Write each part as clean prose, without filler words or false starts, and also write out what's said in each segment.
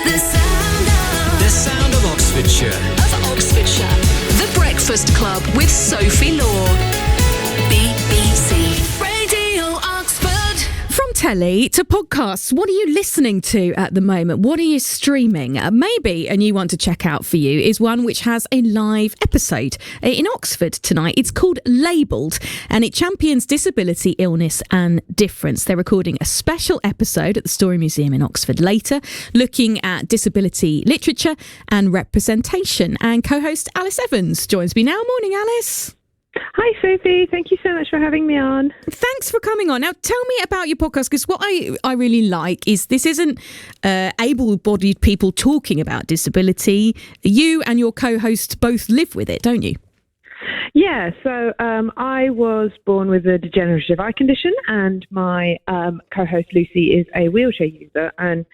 The sound of Oxfordshire. Of Oxfordshire. The Breakfast Club with Sophie Law. BBC Radio Oxford. From telly to podcasts, what are you listening to at the moment? What are you streaming? Maybe a new one to check out for you is one which has a live episode in Oxford tonight. It's called lABLEd, and it champions disability, illness and difference. They're recording a special episode at the Story Museum in Oxford later, looking at disability literature and representation. And co-host Alice Evans joins me now. Morning, Alice. Hi, Sophie. Thank you so much for having me on. Thanks for coming on. Now, tell me about your podcast, because what I really like is this isn't able-bodied people talking about disability. You and your co-host both live with it, don't you? Yeah, so I was born with a degenerative eye condition, and my co-host Lucy is a wheelchair user. And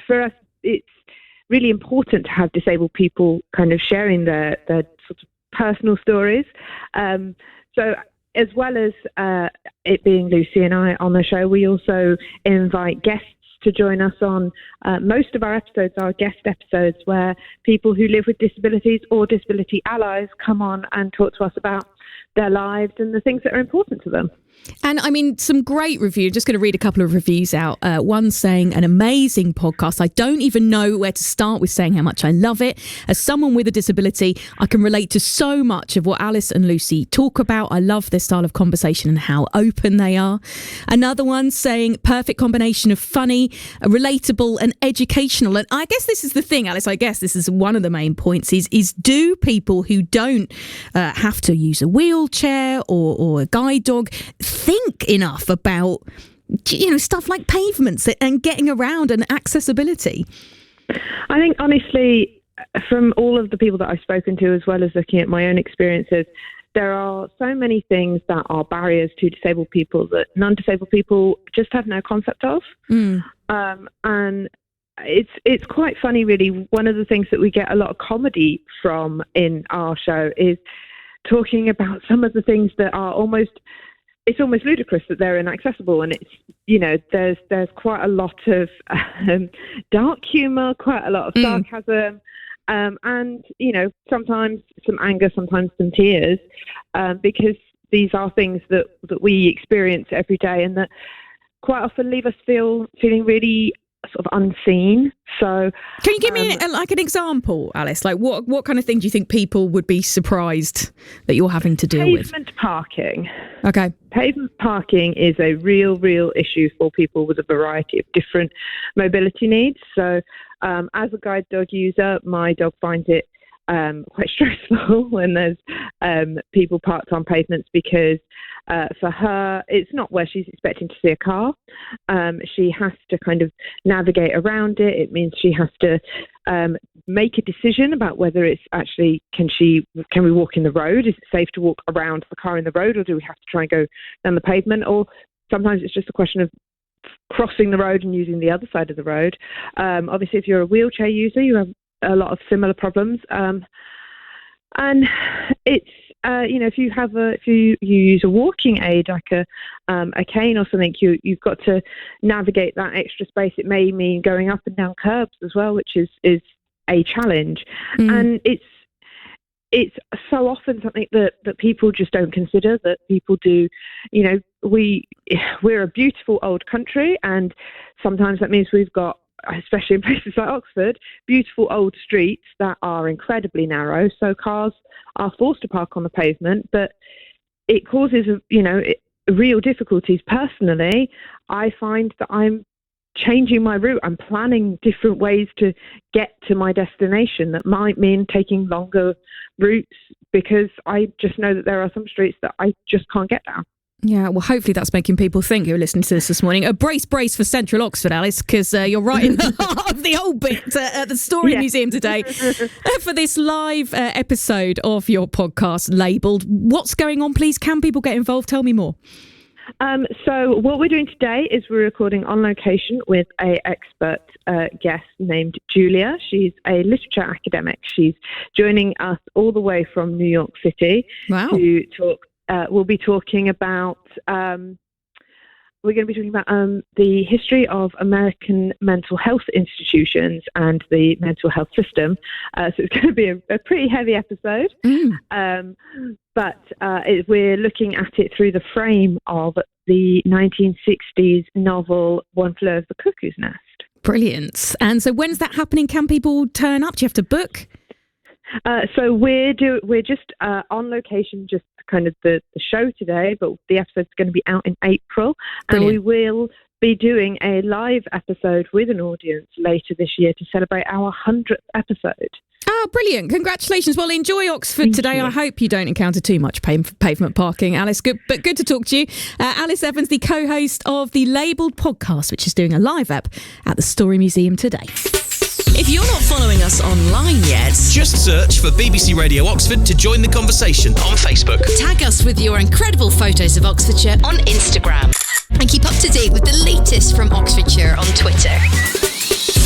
for us, it's really important to have disabled people kind of sharing their sort of personal stories. So as well as it being Lucy and I on the show, we also invite guests to join us on most of our episodes are guest episodes where people who live with disabilities or disability allies come on and talk to us about their lives and the things that are important to them. And I mean, some great reviews. Just going to read a couple of reviews out. One saying, an amazing podcast. I don't even know where to start with saying how much I love it. As someone with a disability, I can relate to so much of what Alice and Lucy talk about. I love their style of conversation and how open they are. Another one saying, perfect combination of funny, relatable and educational. And I guess this is the thing, Alice, I guess this is one of the main points is do people who don't have to use a wheelchair or a guide dog think enough about, stuff like pavements and getting around and accessibility? I think, honestly, from all of the people that I've spoken to, as well as looking at my own experiences, there are so many things that are barriers to disabled people that non-disabled people just have no concept of. And it's quite funny, really. One of the things that we get a lot of comedy from in our show is talking about some of the things that are it's almost ludicrous that they're inaccessible, and it's there's quite a lot of dark humour, quite a lot of sarcasm, and sometimes some anger, sometimes some tears, because these are things that we experience every day and that quite often leave us feeling really sort of unseen. So can you give me an example, Alice? Like what kind of thing do you think people would be surprised that you're having to deal with? Pavement parking. Okay. Pavement parking is a real issue for people with a variety of different mobility needs. So as a guide dog user, my dog finds it quite stressful when there's people parked on pavements, because for her, it's not where she's expecting to see a car. She has to kind of navigate around it. It means she has to make a decision about whether it's actually, can we walk in the road? Is it safe to walk around the car in the road, or do we have to try and go down the pavement? Or sometimes it's just a question of crossing the road and using the other side of the road. Obviously, if you're a wheelchair user, you have a lot of similar problems. And it's, if you use a walking aid like a cane or something, you've got to navigate that extra space. It may mean going up and down curbs as well, which is a challenge. And it's so often something that people just don't consider, that people do. We're a beautiful old country, and sometimes that means we've got, especially in places like Oxford, beautiful old streets that are incredibly narrow, so cars are forced to park on the pavement, but it causes real difficulties. Personally, I find that I'm changing my route. I'm planning different ways to get to my destination that might mean taking longer routes, because I just know that there are some streets that I just can't get down. Yeah, well, hopefully that's making people think who are listening to this morning. A brace for Central Oxford, Alice, because you're right in the heart of the whole bit at the Story Museum today for this live episode of your podcast, lABLEd. What's going on, please? Can people get involved? Tell me more. So what we're doing today is we're recording on location with an expert guest named Julia. She's a literature academic. She's joining us all the way from New York City to talk. We'll be talking about we're going to be talking about the history of American mental health institutions and the mental health system. So it's going to be a pretty heavy episode. But we're looking at it through the frame of the 1960s novel One Flew Over the Cuckoo's Nest. Brilliant. And so when's that happening? Can people turn up? Do you have to book? So we're just on location, just kind of the show today, but the episode's going to be out in April. Brilliant. And we will be doing a live episode with an audience later this year to celebrate our 100th episode. Oh, brilliant. Congratulations. Well, enjoy Oxford Thank today. you. I hope you don't encounter too much pavement parking, Alice. Good to talk to you. Alice Evans, the co-host of the lABLEd podcast, which is doing a live app at the Story Museum today. If you're not following us online yet, Just search for BBC Radio Oxford to join the conversation on Facebook. tag us with your incredible photos of Oxfordshire on Instagram. And keep up to date with the latest from Oxfordshire on Twitter.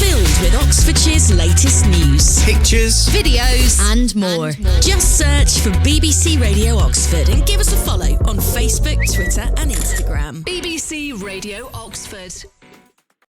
Filled with Oxfordshire's latest news, Pictures, videos, and more. Just search for BBC Radio Oxford and give us a follow on Facebook, Twitter, and Instagram. BBC Radio Oxford.